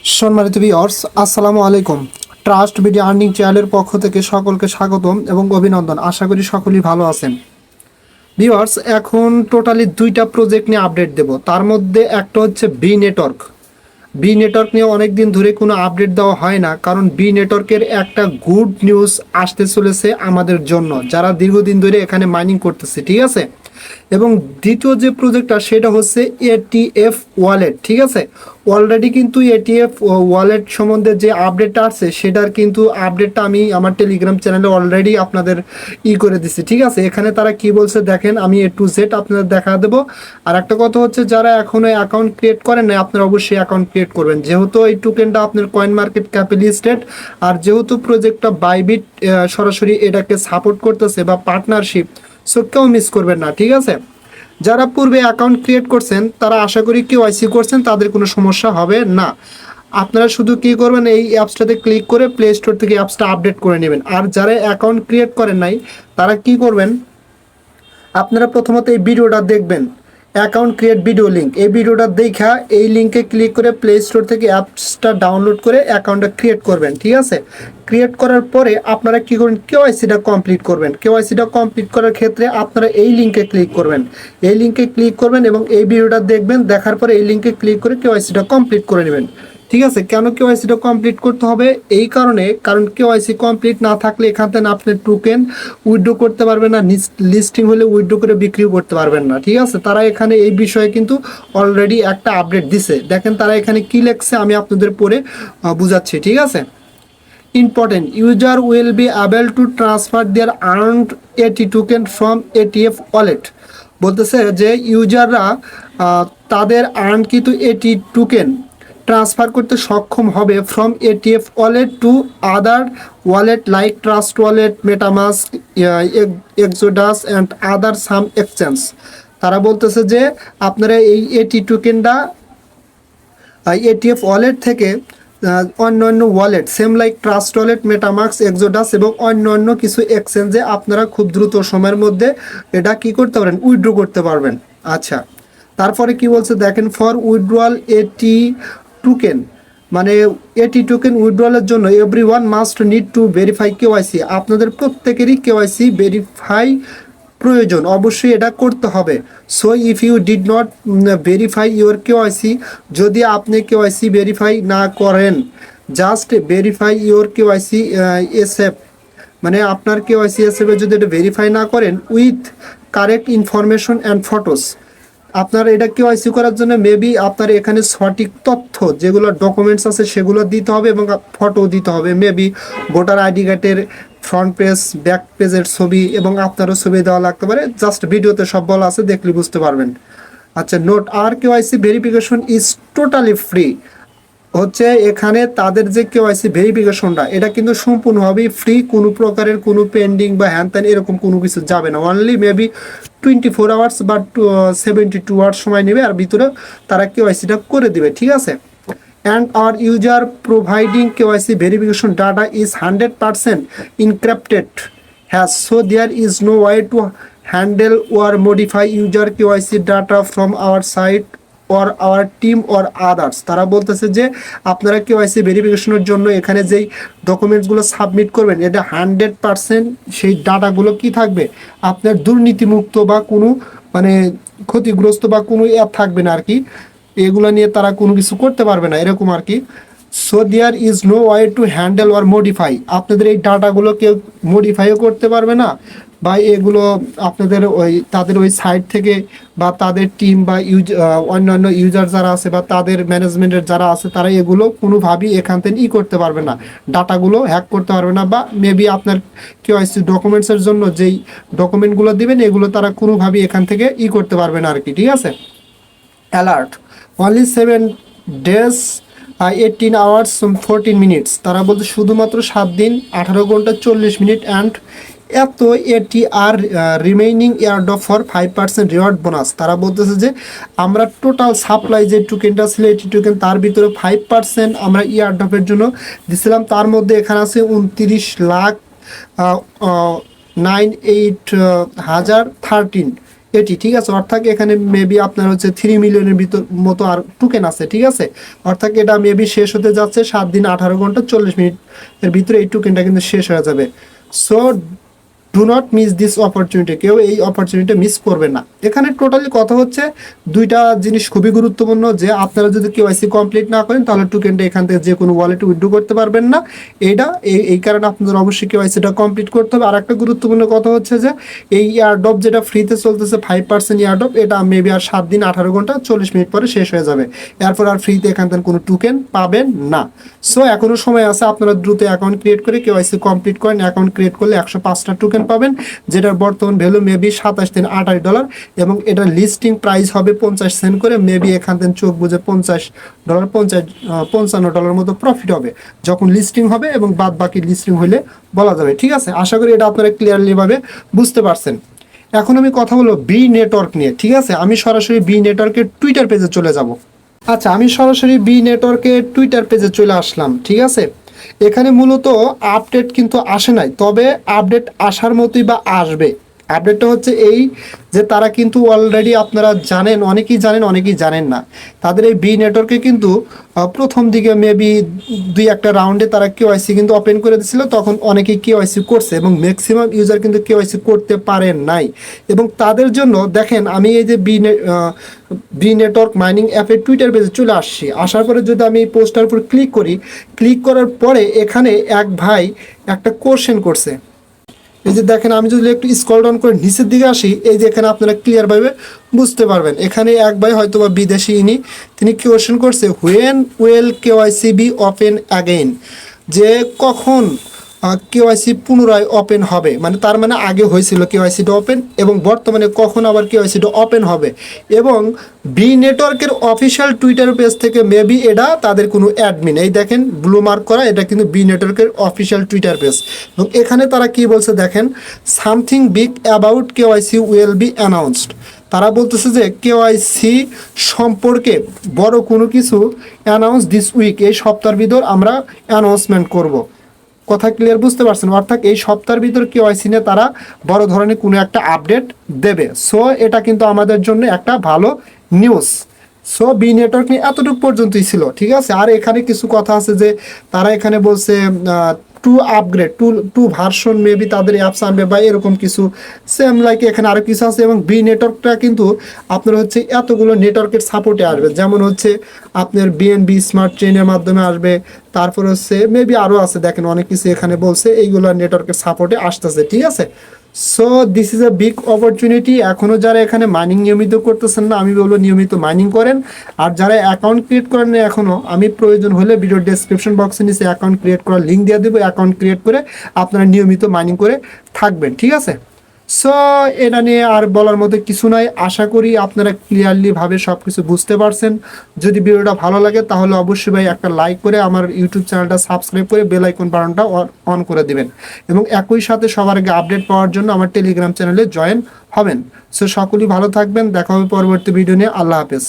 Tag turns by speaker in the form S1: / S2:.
S1: সম্মানিত ভিউয়ার্স, আসসালামু আলাইকুম। ট্রাস্ট ভিডিও আর্নিং চ্যানেলের পক্ষ থেকে সকলকে স্বাগতম এবং অভিনন্দন। আশা করি সকলেই ভালো আছেন। ভিউয়ার্স, এখন টোটালি দুইটা প্রজেক্ট নিয়ে আপডেট দেব। তার মধ্যে একটা হচ্ছে বি নেটওয়ার্ক নিয়ে অনেক দিন ধরে কোনো আপডেট দেওয়া হয় না, কারণ বি নেটওয়ার্কের একটা গুড নিউজ আসতে চলেছে আমাদের জন্য, যারা দীর্ঘদিন ধরে এখানে মাইনিং করতেছে, ঠিক আছে। এবং দ্বিতীয় যে প্রজেক্টটা সেটা হচ্ছে এটিএফ ওয়ালেট, ঠিক আছে। অলরেডি কিন্তু এটিএফ ওয়ালেট সম্বন্ধে যে আপডেটটা আছে সেটার কিন্তু আপডেটটা আমি আমার টেলিগ্রাম চ্যানেলে অলরেডি আপনাদের করে দিচ্ছি, ঠিক আছে। এখানে তারা কি বলছে দেখেন, আমি A to Z আপনাদের দেখা দেবো। আর একটা কথা হচ্ছে, যারা এখনো অ্যাকাউন্ট ক্রিয়েট করেন না, আপনারা অবশ্যই অ্যাকাউন্ট ক্রিয়েট করবেন, যেহেতু এই টোকেনটা আপনার কয়েন মার্কেট ক্যাপে লিস্টেড। আর যেহেতু প্রজেক্টটা বাইবিট সরাসরি এটাকে সাপোর্ট করতেছে বা পার্টনারশিপ, সো কেউ মিস করবেন না, ঠিক আছে। যারা পূর্বে অ্যাকাউন্ট ক্রিয়েট করছেন তারা আশা করি KYC করছেন, তাদের কোনো সমস্যা হবে না। আপনারা শুধু কি করবেন, এই অ্যাপসটাতে ক্লিক করে প্লে স্টোর থেকে অ্যাপসটা আপডেট করে নেবেন। আর যারা অ্যাকাউন্ট ক্রিয়েট করেন নাই তারা কি করবেন, আপনারা প্রথমত এই ভিডিওটা দেখবেন, অ্যাকাউন্ট ক্রিয়েট ভিডিও লিঙ্ক। এই ভিডিওটা দেখা এই লিঙ্কে ক্লিক করে প্লে স্টোর থেকে অ্যাপসটা ডাউনলোড করে অ্যাকাউন্টটা ক্রিয়েট করবেন, ঠিক আছে। ক্রিয়েট করার পরে আপনারা কী করবেন, KYCটা কমপ্লিট করবেন। KYCটা কমপ্লিট করার ক্ষেত্রে আপনারা এই লিঙ্কে ক্লিক করবেন, এই লিঙ্কে ক্লিক করবেন এবং এই ভিডিওটা দেখবেন। দেখার পরে এই লিঙ্কে ক্লিক করে KYCটা কমপ্লিট করে নেবেন, ঠিক আছে। কেন KYCটা কমপ্লিট করতে হবে? এই কারণে, কারণ KYC কমপ্লিট না থাকলে এখান থেকে আপনি টোকেন উইথড্র করতে পারবেন না, লিস্টিং হলে উইথড্র করে বিক্রিও করতে পারবেন না, ঠিক আছে। তারা এখানে এই বিষয়ে কিন্তু অলরেডি একটা আপডেট দিছে। দেখেন তারা এখানে কি লেখছে, আমি আপনাদের পরে বুঝাচ্ছি, ঠিক আছে। Important, user will be able to transfer their earned এটি টোকেন ফ্রম ATF ওয়ালেট। বলতেছে যে ইউজাররা তাদের আর্ন কিন্তু এটি টোকেন ট্রান্সফার করতে সক্ষম হবে from ATF wallet to other wallet like trust wallet, MetaMask, Exodus and other some exchange. তারা বলতেছে যে আপনারা এই এটি টোকেনটা ATF ওয়ালেট থেকে অন্যান্য wallet same like trust wallet, MetaMask, Exodus এবং অন্যান্য কিছু এক্সচেঞ্জে আপনারা খুব দ্রুত সময়ের মধ্যে এটা কি করতে পারেন, উইথড্র করতে পারবেন। আচ্ছা, তারপরে কি বলছে দেখেন, ফর উইথড্রয়াল এটি টোকেন, মানে এটি টোকেন উইথড্রয়ালের জন্য everyone must need to verify KYC। আপনাদের প্রত্যেকেরই KYC ভেরিফাই প্রয়োজন, অবশ্যই এটা করতে হবে। So if you did not verify your KYC, যদি আপনি KYC ভেরিফাই না করেন, just verify your KYC SF, মানে আপনার KYC SF যদি এটা ভেরিফাই না করেন with correct information and photos. আপনার এটা KYC করার জন্য মেবি আপনার এখানে সঠিক তথ্য যেগুলো ডকুমেন্টস আছে সেগুলো দিতে হবে এবং ফটো দিতে হবে। মেবি ভোটার আইডি কার্ডের ফ্রন্ট পেজ, ব্যাক পেজের ছবি এবং আপনারও ছবি দেওয়া লাগতে পারে। জাস্ট ভিডিওতে সব বলা আছে, দেখলে বুঝতে পারবেন। আচ্ছা, নোট, আর KYC verification is totally free. হচ্ছে এখানে তাদের যে KYC ভেরিফিকেশনটা এটা কিন্তু সম্পূর্ণভাবেই ফ্রি, কোনো প্রকারের কোনো পেন্ডিং বা হ্যান ত্যান এরকম কোনো কিছু যাবে না। অনলি মেবি 24 আওয়ার্স বা 72 আওয়ার্স সময় নেবে, আর ভিতরে তারা KYCটা করে দেবে, ঠিক আছে। অ্যান্ড আর user providing KYC verification data is 100% encrypted has, so there is no way to handle or modify user KYC data from our site or our team or others। তারা বলতেছে যে আপনারা KYC ভেরিফিকেশনের জন্য এখানে যেই ডকুমেন্টসগুলো সাবমিট করবেন এটা 100% সেই ডাটাগুলো কি থাকবে, আপনার দুর্নীতিমুক্ত বা কোনো মানে ক্ষতিগ্রস্ত বা কোনো অ্যাপ থাকবে না আর কি। এগুলো নিয়ে তারা কোনো কিছু করতে পারবে না, এরকম আর কি। So there is no way to handle or modify, আপনাদের এই ডাটাগুলো কেউ মডিফাইও করতে পারবে না, বা এগুলো আপনাদের তাদের ওই সাইট থেকে বা তাদের টিম বা অন্যান্য ইউজার যারা আছে বা তাদের ম্যানেজমেন্টের যারা আছে তারা এগুলো কোনোভাবেই এখান থেকে করতে পারবে না, ডাটাগুলো হ্যাক করতে পারবে না। বা মেবি আপনার KYC ডকুমেন্টসের জন্য যেই ডকুমেন্টগুলো দিবেন এগুলো তারা কোনোভাবেই এখান থেকে করতে পারবে না আর কি, ঠিক আছে। Alert, only 7 days 18 hours 14 minutes। তারা বলতে শুধুমাত্র 7 দিন 18 ঘন্টা 40 মিনিট অ্যান্ড এত ATR remaining airdrop for 5% reward bonus. তারা বলতেছে যে আমরা টোটাল সাপ্লাই যে টোকেনটা ছিল এটি টোকেন তার ভিতরে 5% আমরা এয়ারড্রপের জন্য দিছিলাম। তার মধ্যে এখানে আছে 29,98,013 এটি, ঠিক আছে। অর্থাৎ এখানে মেবি আপনার হচ্ছে 3 মিলিয়নের ভিতর মতো আর টোকেন আছে, ঠিক আছে। অর্থাৎ এটা মেবি শেষ হতে যাচ্ছে 7 দিন 18 ঘন্টা 40 মিনিটের ভিতরে এই টোকেনটা কিন্তু শেষ হয়ে যাবে। So do not miss this opportunity, কেউ এই অপরচুনিটি মিস করবে না। এখানে টোটালি কথা হচ্ছে দুইটা জিনিস খুবই গুরুত্বপূর্ণ, যে আপনারা যদি কেওয়াইসি কমপ্লিট না করেন তাহলে টোকেনটা এখান থেকে যে কোনো ওয়ালেটে উইথড্র করতে পারবেন না। এইটা এই কারণে আপনাদের অবশ্যই কেওয়াইসিটা কমপ্লিট করতে হবে। আর একটা গুরুত্বপূর্ণ কথা হচ্ছে যে এই ইয়ারড্রপ যেটা ফ্রিতে চলতেছে 5% ইয়ারড্রপ, এটা মেবি আর 7 দিন 18 ঘন্টা 40 মিনিট পরে শেষ হয়ে যাবে। এরপর আর ফ্রিতে এখান থেকে কোনো টোকেন পাবেন না। সো এখনও সময় আছে, আপনারা দ্রুত অ্যাকাউন্ট ক্রিয়েট করে কেওয়াইসি কমপ্লিট করেন। অ্যাকাউন্ট ক্রিয়েট করলে 105টা টোকেন পাবেন, যেটার বর্তমান ভ্যালু মেবি 27 থেকে $28, এবং এটার লিস্টিং প্রাইস হবে 50 সেন্ট করে। মেবি এখান থেকে চোখ বুঝে $50 $55 মতো প্রফিট হবে যখন লিস্টিং হবে, এবং বাদ বাকি লিস্টিং হলে বলা যাবে, ঠিক আছে। আশা করি এটা আপনারা ক্লিয়ারলি ভাবে বুঝতে পারছেন। এখন আমি কথা বলবো বি নেটওয়ার্ক নিয়ে, ঠিক আছে। আমি সরাসরি বি নেটওয়ার্কের টুইটার পেজে চলে যাব। আচ্ছা, আমি সরাসরি বি নেটওয়ার্কের টুইটার পেজে চলে আসলাম, ঠিক আছে। এখানে মূলত আপডেট কিন্তু আসে নাই, তবে আপডেট আসার মতোই বা আসবে। আপডেটটা হচ্ছে এই যে তারা কিন্তু অলরেডি, আপনারা জানেন, অনেকেই জানেন অনেকেই জানেন না, তাদের এই বি নেটওয়ার্কে কিন্তু প্রথম দিকে মেবি 2-1টা রাউন্ডে তারা কেওয়াইসি কিন্তু ওপেন করে দিয়েছিল, তখন অনেকেই কেওয়াইসি করছে এবং ম্যাক্সিমাম ইউজার কিন্তু কেওয়াইসি করতে পারেন নাই। এবং তাদের জন্য দেখেন, আমি এই যে বি নেটওয়ার্ক মাইনিং অ্যাপের টুইটার পেজে চলে আসছি। আসার পরে যদি আমি এই পোস্টার উপর ক্লিক করি, ক্লিক করার পরে এখানে এক ভাই একটা কোশ্চেন করছে। এই যে দেখেন, আমি যদি একটু স্ক্রল ডাউন করে নিচের দিকে আসি, এই যে এখানে আপনারা ক্লিয়ারভাবে বুঝতে পারবেন। এখানে এক ভাই হয়তো বা বিদেশি, তিনি কোয়েশ্চেন করছে, when will KYC be open again, যে কখন কেওয়াইসি পুনরায় ওপেন হবে, মানে তার মানে আগে হয়েছিল কেওয়াইসিটা ওপেন, এবং বর্তমানে কখন আবার কেওয়াইসিটা ওপেন হবে। এবং বি নেটওয়ার্কের অফিসিয়াল টুইটার পেজ থেকে মেবি এটা তাদের কোনো অ্যাডমিন, এই দেখেন ব্লু মার্ক করা, এটা কিন্তু বি নেটওয়ার্কের অফিসিয়াল টুইটার পেজ। এবং এখানে তারা কি বলছে দেখেন, something big about KYC will be announced. তারা বলতেছে যে কেওয়াইসি সম্পর্কে বড় কোনো কিছু অ্যানাউন্স দিস উইক, এই সপ্তাহের ভিতর আমরা অ্যানাউন্সমেন্ট করব। কথা ক্লিয়ার বুঝতে পারছেন? অর্থাৎ এই সপ্তাহের ভিতর কেওয়াইসি নিয়ে তারা বড় ধরনের কোনো একটা আপডেট দেবে। সো এটা কিন্তু আমাদের জন্য একটা ভালো নিউজ। সো বি নেটওয়ার্ক নিয়ে এতটুকু পর্যন্তই ছিল, ঠিক আছে। আর এখানে কিছু কথা আছে যে তারা এখানে বলছে to upgrade, to version maybe তাদের অ্যাপস আনবে বা এরকম কিছু, সেম লাইক এখানে আরও কিছু আছে। এবং বি নেটওয়ার্কটা কিন্তু আপনার হচ্ছে এতগুলো নেটওয়ার্কের সাপোর্টে আসবে, যেমন হচ্ছে আপনার বিএনবি স্মার্ট চেইনের মাধ্যমে আসবে, তারপর হচ্ছে মেবি আরও আছে, দেখেন অনেক কিছু এখানে বলছে, এইগুলো নেটওয়ার্কের সাপোর্টে আসতেছে, ঠিক আছে। So this is a big opportunity. এখনও যারা এখানে মাইনিং নিয়মিত করতেছেন না, আমি বলবো নিয়মিত মাইনিং করেন। আর যারা অ্যাকাউন্ট ক্রিয়েট করেন না এখনও, আমি প্রয়োজন হলে ভিডিওর ডেসক্রিপশন বক্সে নিচে অ্যাকাউন্ট ক্রিয়েট করার লিঙ্ক দিয়ে দেবো। অ্যাকাউন্ট ক্রিয়েট করে আপনারা নিয়মিত মাইনিং করে থাকবেন, ঠিক আছে। সো এটা নিয়ে আর বলার মতো কিছু নাই। আশা করি আপনারা ক্লিয়ারলিভাবে সব কিছু বুঝতে পারছেন। যদি ভিডিওটা ভালো লাগে তাহলে অবশ্যই ভাই একটা লাইক করে আমার ইউটিউব চ্যানেলটা সাবস্ক্রাইব করে বেল আইকন বাটনটা অন করে দিবেন, এবং একই সাথে সবার আগে আপডেট পাওয়ার জন্য আমার টেলিগ্রাম চ্যানেলে জয়েন হবেন। সো সকলেই ভালো থাকবেন, দেখা হবে পরবর্তী ভিডিও নিয়ে। আল্লাহ হাফেজ।